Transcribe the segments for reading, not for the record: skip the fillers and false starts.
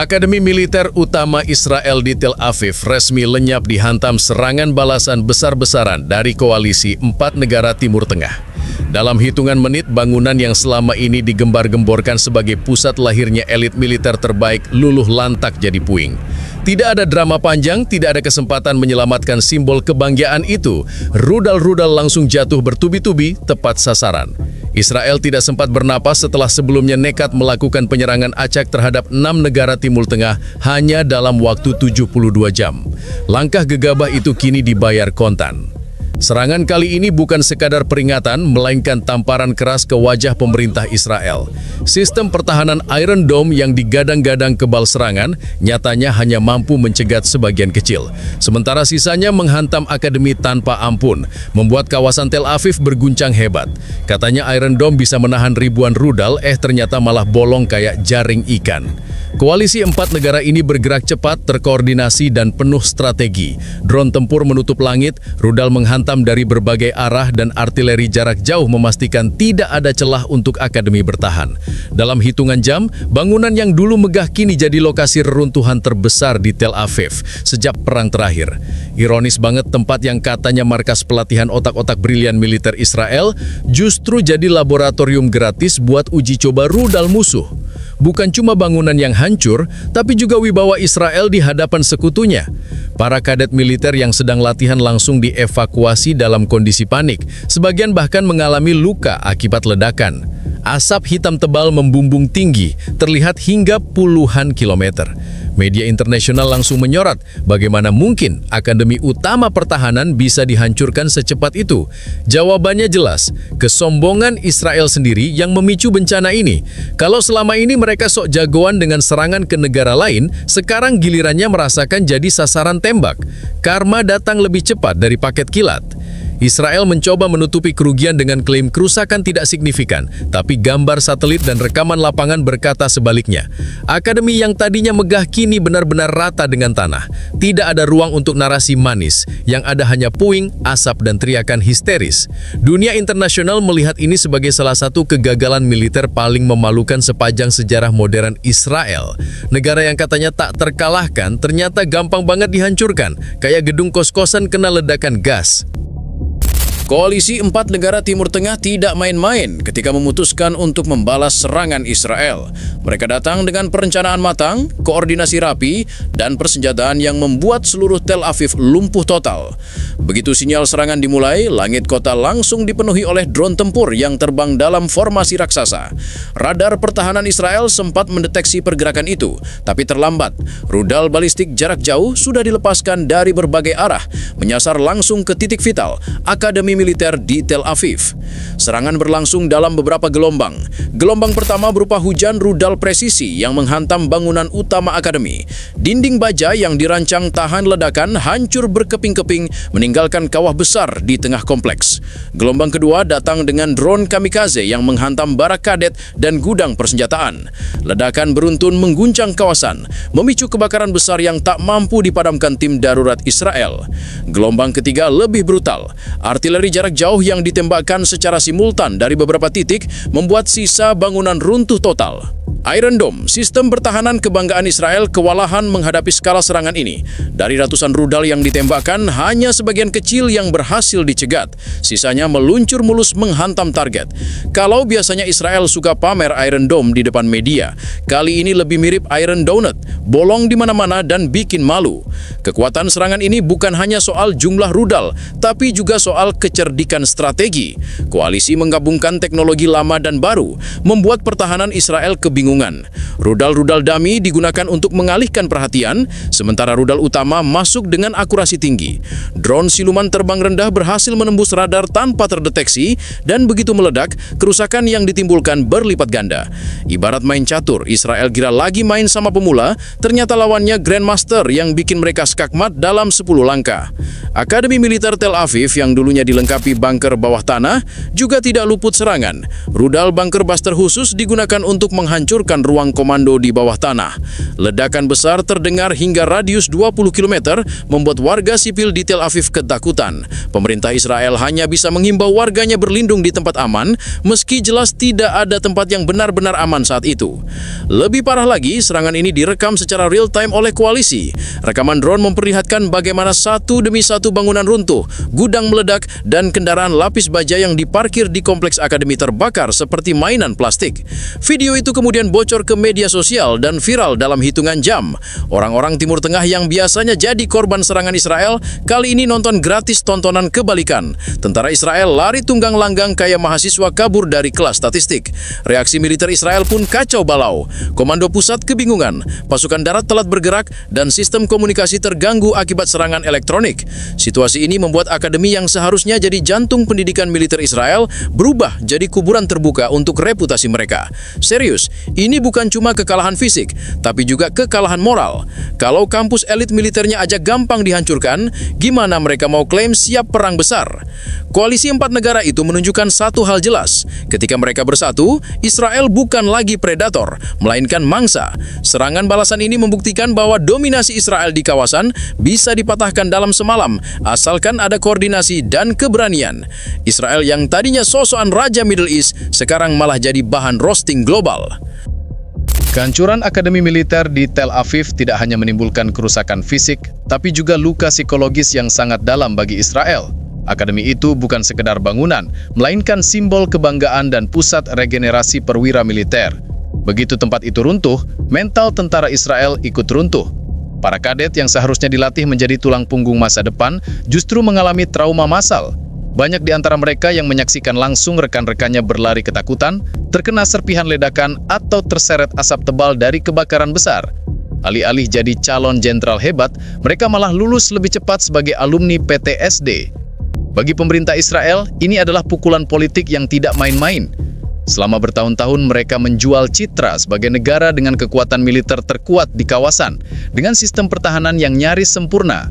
Akademi Militer Utama Israel di Tel Aviv resmi lenyap dihantam serangan balasan besar-besaran dari koalisi 4 negara Timur Tengah. Dalam hitungan menit, bangunan yang selama ini digembar-gemborkan sebagai pusat lahirnya elit militer terbaik luluh lantak jadi puing. Tidak ada drama panjang, tidak ada kesempatan menyelamatkan simbol kebanggaan itu. Rudal-rudal langsung jatuh bertubi-tubi tepat sasaran. Israel tidak sempat bernapas setelah sebelumnya nekat melakukan penyerangan acak terhadap 6 negara Timur Tengah hanya dalam waktu 72 jam. Langkah gegabah itu kini dibayar kontan. Serangan kali ini bukan sekadar peringatan, melainkan tamparan keras ke wajah pemerintah Israel. Sistem pertahanan Iron Dome yang digadang-gadang kebal serangan, nyatanya hanya mampu mencegat sebagian kecil. Sementara sisanya menghantam akademi tanpa ampun, membuat kawasan Tel Aviv berguncang hebat. Katanya Iron Dome bisa menahan ribuan rudal, ternyata malah bolong kayak jaring ikan. Koalisi 4 negara ini bergerak cepat, terkoordinasi, dan penuh strategi. Drone tempur menutup langit, rudal menghantam dari berbagai arah, dan artileri jarak jauh memastikan tidak ada celah untuk akademi bertahan. Dalam hitungan jam, bangunan yang dulu megah kini jadi lokasi reruntuhan terbesar di Tel Aviv sejak perang terakhir. Ironis banget, tempat yang katanya markas pelatihan otak-otak brilian militer Israel justru jadi laboratorium gratis buat uji coba rudal musuh. Bukan cuma bangunan yang hancur, tapi juga wibawa Israel di hadapan sekutunya. Para kadet militer yang sedang latihan langsung dievakuasi dalam kondisi panik. Sebagian bahkan mengalami luka akibat ledakan. Asap hitam tebal membumbung tinggi, terlihat hingga puluhan kilometer. Media internasional langsung menyorot bagaimana mungkin Akademi Utama Pertahanan bisa dihancurkan secepat itu. Jawabannya jelas, kesombongan Israel sendiri yang memicu bencana ini. Kalau selama ini mereka sok jagoan dengan serangan ke negara lain, sekarang gilirannya merasakan jadi sasaran tembak. Karma datang lebih cepat dari paket kilat. Israel mencoba menutupi kerugian dengan klaim kerusakan tidak signifikan, tapi gambar satelit dan rekaman lapangan berkata sebaliknya. Akademi yang tadinya megah kini benar-benar rata dengan tanah. Tidak ada ruang untuk narasi manis, yang ada hanya puing, asap, dan teriakan histeris. Dunia internasional melihat ini sebagai salah satu kegagalan militer paling memalukan sepanjang sejarah modern Israel. Negara yang katanya tak terkalahkan, ternyata gampang banget dihancurkan, kayak gedung kos-kosan kena ledakan gas. Koalisi 4 negara Timur Tengah tidak main-main ketika memutuskan untuk membalas serangan Israel. Mereka datang dengan perencanaan matang, koordinasi rapi, dan persenjataan yang membuat seluruh Tel Aviv lumpuh total. Begitu sinyal serangan dimulai, langit kota langsung dipenuhi oleh drone tempur yang terbang dalam formasi raksasa. Radar pertahanan Israel sempat mendeteksi pergerakan itu, tapi terlambat. Rudal balistik jarak jauh sudah dilepaskan dari berbagai arah, menyasar langsung ke titik vital, Akademi Militer di Tel Aviv. Serangan berlangsung dalam beberapa gelombang. Gelombang pertama berupa hujan rudal presisi yang menghantam bangunan utama akademi. Dinding baja yang dirancang tahan ledakan hancur berkeping-keping, meninggalkan kawah besar di tengah kompleks. Gelombang kedua datang dengan drone kamikaze yang menghantam barak kadet dan gudang persenjataan. Ledakan beruntun mengguncang kawasan, memicu kebakaran besar yang tak mampu dipadamkan tim darurat Israel. Gelombang ketiga lebih brutal. Artileri jarak jauh yang ditembakkan secara simultan dari beberapa titik membuat sisa bangunan runtuh total. Iron Dome, sistem pertahanan kebanggaan Israel, kewalahan menghadapi skala serangan ini. Dari ratusan rudal yang ditembakkan, hanya sebagian kecil yang berhasil dicegat. Sisanya meluncur mulus menghantam target. Kalau biasanya Israel suka pamer Iron Dome di depan media, kali ini lebih mirip Iron Donut, bolong di mana-mana dan bikin malu. Kekuatan serangan ini bukan hanya soal jumlah rudal, tapi juga soal kecerdikan strategi. Koalisi menggabungkan teknologi lama dan baru, membuat pertahanan Israel kebingungan. Rudal-rudal dummy digunakan untuk mengalihkan perhatian, sementara rudal utama masuk dengan akurasi tinggi. Drone siluman terbang rendah berhasil menembus radar tanpa terdeteksi, dan begitu meledak, kerusakan yang ditimbulkan berlipat ganda. Ibarat main catur, Israel kira lagi main sama pemula, ternyata lawannya Grandmaster yang bikin mereka skakmat dalam 10 langkah. Akademi Militer Tel Aviv yang dulunya dilengkapi bunker bawah tanah juga tidak luput serangan. Rudal bunker buster khusus digunakan untuk menghancurkan menghancurkan ruang komando di bawah tanah. Ledakan besar terdengar hingga radius 20 km, membuat warga sipil di Tel Aviv ketakutan. Pemerintah Israel hanya bisa menghimbau warganya berlindung di tempat aman, meski jelas tidak ada tempat yang benar-benar aman saat itu. Lebih parah lagi, serangan ini direkam secara real-time oleh koalisi. Rekaman drone memperlihatkan bagaimana satu demi satu bangunan runtuh, gudang meledak, dan kendaraan lapis baja yang diparkir di kompleks akademi terbakar seperti mainan plastik. Video itu kemudian bocor ke media sosial dan viral dalam hitungan jam. Orang-orang Timur Tengah yang biasanya jadi korban serangan Israel, kali ini nonton gratis tontonan kebalikan. Tentara Israel lari tunggang langgang kayak mahasiswa kabur dari kelas statistik. Reaksi militer Israel pun kacau balau. Komando pusat kebingungan, pasukan darat telat bergerak, dan sistem komunikasi terganggu akibat serangan elektronik. Situasi ini membuat akademi yang seharusnya jadi jantung pendidikan militer Israel berubah jadi kuburan terbuka untuk reputasi mereka. Serius, ini bukan cuma kekalahan fisik, tapi juga kekalahan moral. Kalau kampus elit militernya aja gampang dihancurkan, gimana mereka mau klaim siap perang besar? Koalisi 4 negara itu menunjukkan satu hal jelas. Ketika mereka bersatu, Israel bukan lagi predator, melainkan mangsa. Serangan balasan ini membuktikan bahwa dominasi Israel di kawasan bisa dipatahkan dalam semalam, asalkan ada koordinasi dan keberanian. Israel yang tadinya sosokan raja Middle East, sekarang malah jadi bahan roasting global. Kehancuran akademi militer di Tel Aviv tidak hanya menimbulkan kerusakan fisik, tapi juga luka psikologis yang sangat dalam bagi Israel. Akademi itu bukan sekedar bangunan, melainkan simbol kebanggaan dan pusat regenerasi perwira militer. Begitu tempat itu runtuh, mental tentara Israel ikut runtuh. Para kadet yang seharusnya dilatih menjadi tulang punggung masa depan justru mengalami trauma massal. Banyak di antara mereka yang menyaksikan langsung rekan-rekannya berlari ketakutan, terkena serpihan ledakan, atau terseret asap tebal dari kebakaran besar. Alih-alih jadi calon jenderal hebat, mereka malah lulus lebih cepat sebagai alumni PTSD. Bagi pemerintah Israel, ini adalah pukulan politik yang tidak main-main. Selama bertahun-tahun mereka menjual citra sebagai negara dengan kekuatan militer terkuat di kawasan, dengan sistem pertahanan yang nyaris sempurna.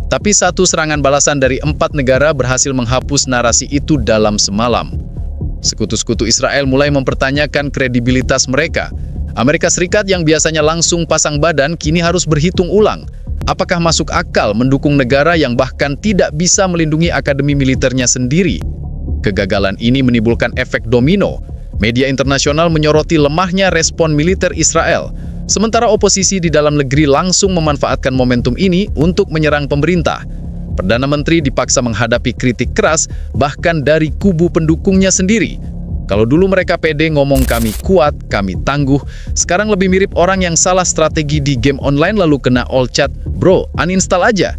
Tapi satu serangan balasan dari 4 negara berhasil menghapus narasi itu dalam semalam. Sekutu-sekutu Israel mulai mempertanyakan kredibilitas mereka. Amerika Serikat yang biasanya langsung pasang badan kini harus berhitung ulang. Apakah masuk akal mendukung negara yang bahkan tidak bisa melindungi akademi militernya sendiri? Kegagalan ini menimbulkan efek domino. Media internasional menyoroti lemahnya respon militer Israel. Sementara oposisi di dalam negeri langsung memanfaatkan momentum ini untuk menyerang pemerintah. Perdana Menteri dipaksa menghadapi kritik keras bahkan dari kubu pendukungnya sendiri. Kalau dulu mereka pede ngomong kami kuat, kami tangguh, sekarang lebih mirip orang yang salah strategi di game online lalu kena all chat, bro, uninstall aja.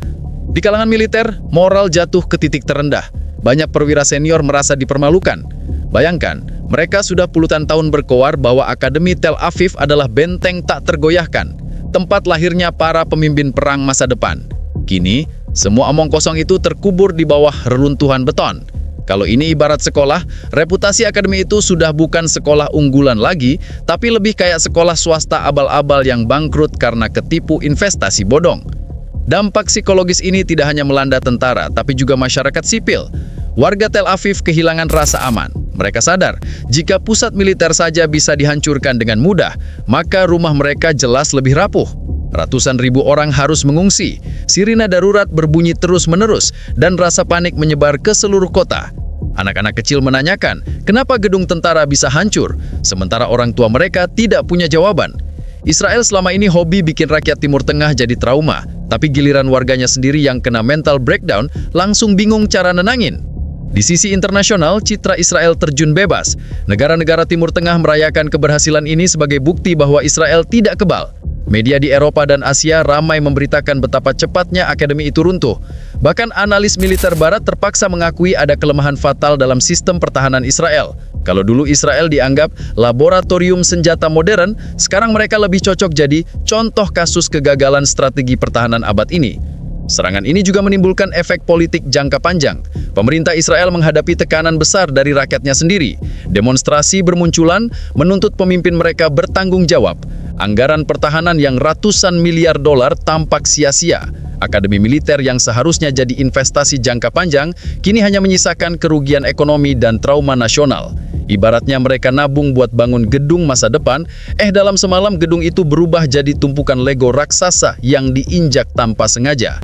Di kalangan militer, moral jatuh ke titik terendah. Banyak perwira senior merasa dipermalukan. Bayangkan, mereka sudah puluhan tahun berkoar bahwa Akademi Tel Aviv adalah benteng tak tergoyahkan, tempat lahirnya para pemimpin perang masa depan. Kini, semua omong kosong itu terkubur di bawah reruntuhan beton. Kalau ini ibarat sekolah, reputasi akademi itu sudah bukan sekolah unggulan lagi, tapi lebih kayak sekolah swasta abal-abal yang bangkrut karena ketipu investasi bodong. Dampak psikologis ini tidak hanya melanda tentara, tapi juga masyarakat sipil. Warga Tel Aviv kehilangan rasa aman. Mereka sadar, jika pusat militer saja bisa dihancurkan dengan mudah, maka rumah mereka jelas lebih rapuh. Ratusan ribu orang harus mengungsi, sirina darurat berbunyi terus-menerus, dan rasa panik menyebar ke seluruh kota. Anak-anak kecil menanyakan, kenapa gedung tentara bisa hancur, sementara orang tua mereka tidak punya jawaban. Israel selama ini hobi bikin rakyat Timur Tengah jadi trauma, tapi giliran warganya sendiri yang kena mental breakdown langsung bingung cara nenangin. Di sisi internasional, citra Israel terjun bebas. Negara-negara Timur Tengah merayakan keberhasilan ini sebagai bukti bahwa Israel tidak kebal. Media di Eropa dan Asia ramai memberitakan betapa cepatnya akademi itu runtuh. Bahkan analis militer barat terpaksa mengakui ada kelemahan fatal dalam sistem pertahanan Israel. Kalau dulu Israel dianggap laboratorium senjata modern, sekarang mereka lebih cocok jadi contoh kasus kegagalan strategi pertahanan abad ini. Serangan ini juga menimbulkan efek politik jangka panjang. Pemerintah Israel menghadapi tekanan besar dari rakyatnya sendiri. Demonstrasi bermunculan menuntut pemimpin mereka bertanggung jawab. Anggaran pertahanan yang ratusan miliar dolar tampak sia-sia. Akademi militer yang seharusnya jadi investasi jangka panjang, kini hanya menyisakan kerugian ekonomi dan trauma nasional. Ibaratnya mereka nabung buat bangun gedung masa depan, dalam semalam gedung itu berubah jadi tumpukan Lego raksasa yang diinjak tanpa sengaja.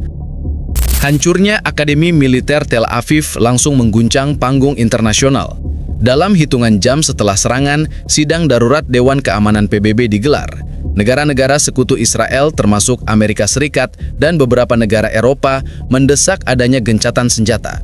Hancurnya Akademi Militer Tel Aviv langsung mengguncang panggung internasional. Dalam hitungan jam setelah serangan, sidang darurat Dewan Keamanan PBB digelar. Negara-negara sekutu Israel termasuk Amerika Serikat dan beberapa negara Eropa mendesak adanya gencatan senjata.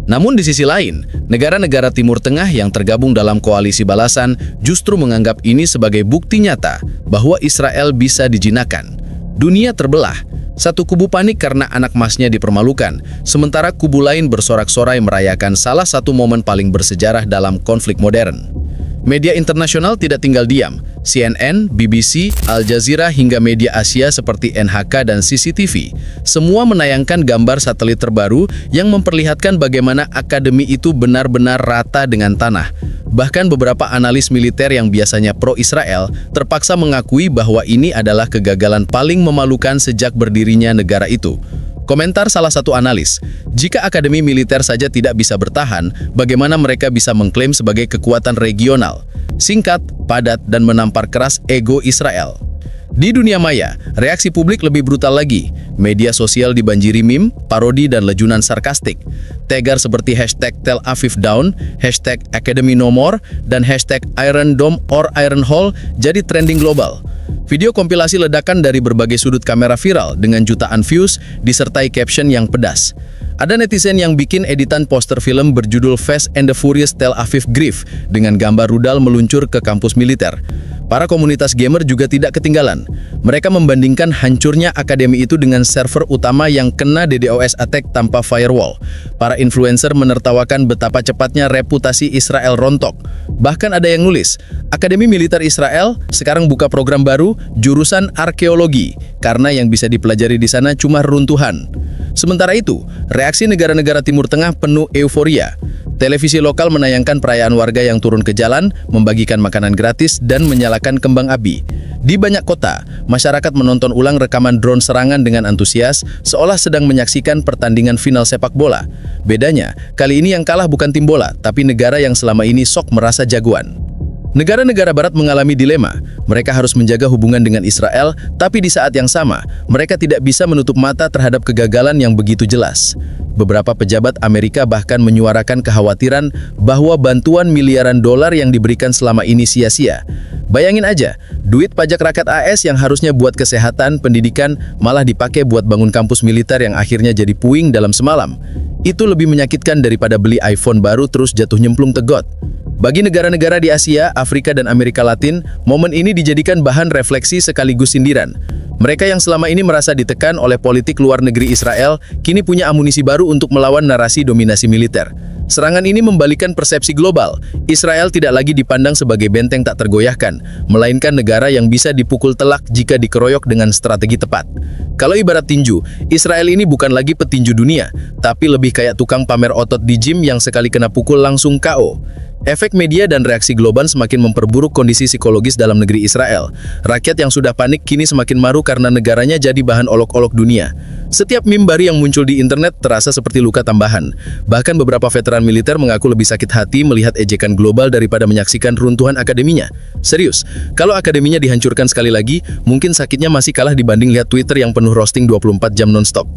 Namun di sisi lain, negara-negara Timur Tengah yang tergabung dalam koalisi balasan justru menganggap ini sebagai bukti nyata bahwa Israel bisa dijinakan. Dunia terbelah. Satu kubu panik karena anak masnya dipermalukan, sementara kubu lain bersorak-sorai merayakan salah satu momen paling bersejarah dalam konflik modern. Media internasional tidak tinggal diam. CNN, BBC, Al Jazeera hingga media Asia seperti NHK dan CCTV semua menayangkan gambar satelit terbaru yang memperlihatkan bagaimana akademi itu benar-benar rata dengan tanah. Bahkan beberapa analis militer yang biasanya pro-Israel terpaksa mengakui bahwa ini adalah kegagalan paling memalukan sejak berdirinya negara itu. Komentar salah satu analis, jika akademi militer saja tidak bisa bertahan, bagaimana mereka bisa mengklaim sebagai kekuatan regional? Singkat, padat, dan menampar keras ego Israel. Di dunia maya, reaksi publik lebih brutal lagi. Media sosial dibanjiri meme, parodi, dan lejunan sarkastik. Tagar seperti hashtag Tel Aviv Down, hashtag Academy No More, dan hashtag Iron Dome or Iron Hall jadi trending global. Video kompilasi ledakan dari berbagai sudut kamera viral dengan jutaan views disertai caption yang pedas. Ada netizen yang bikin editan poster film berjudul Fast and the Furious Tel Aviv Grief dengan gambar rudal meluncur ke kampus militer. Para komunitas gamer juga tidak ketinggalan. Mereka membandingkan hancurnya akademi itu dengan server utama yang kena DDoS attack tanpa firewall. Para influencer menertawakan betapa cepatnya reputasi Israel rontok. Bahkan ada yang nulis, Akademi Militer Israel sekarang buka program baru, jurusan arkeologi, karena yang bisa dipelajari di sana cuma runtuhan. Sementara itu, reaksi negara-negara Timur Tengah penuh euforia. Televisi lokal menayangkan perayaan warga yang turun ke jalan, membagikan makanan gratis, dan menyalakan kembang api. Di banyak kota, masyarakat menonton ulang rekaman drone serangan dengan antusias, seolah sedang menyaksikan pertandingan final sepak bola. Bedanya, kali ini yang kalah bukan tim bola, tapi negara yang selama ini sok merasa jagoan. Negara-negara Barat mengalami dilema. Mereka harus menjaga hubungan dengan Israel, tapi di saat yang sama, mereka tidak bisa menutup mata terhadap kegagalan yang begitu jelas. Beberapa pejabat Amerika bahkan menyuarakan kekhawatiran bahwa bantuan miliaran dolar yang diberikan selama ini sia-sia. Bayangin aja, duit pajak rakyat AS yang harusnya buat kesehatan, pendidikan, malah dipakai buat bangun kampus militer yang akhirnya jadi puing dalam semalam. Itu lebih menyakitkan daripada beli iPhone baru terus jatuh nyemplung tegot. Bagi negara-negara di Asia, Afrika, dan Amerika Latin, momen ini dijadikan bahan refleksi sekaligus sindiran. Mereka yang selama ini merasa ditekan oleh politik luar negeri Israel, kini punya amunisi baru untuk melawan narasi dominasi militer. Serangan ini membalikan persepsi global. Israel tidak lagi dipandang sebagai benteng tak tergoyahkan, melainkan negara yang bisa dipukul telak jika dikeroyok dengan strategi tepat. Kalau ibarat tinju, Israel ini bukan lagi petinju dunia, tapi lebih kayak tukang pamer otot di gym yang sekali kena pukul langsung KO. Efek media dan reaksi global semakin memperburuk kondisi psikologis dalam negeri Israel. Rakyat yang sudah panik kini semakin marah karena negaranya jadi bahan olok-olok dunia. Setiap meme baru yang muncul di internet terasa seperti luka tambahan. Bahkan beberapa veteran militer mengaku lebih sakit hati melihat ejekan global daripada menyaksikan runtuhan akademinya. Serius, kalau akademinya dihancurkan sekali lagi, mungkin sakitnya masih kalah dibanding lihat Twitter yang penuh roasting 24 jam non-stop.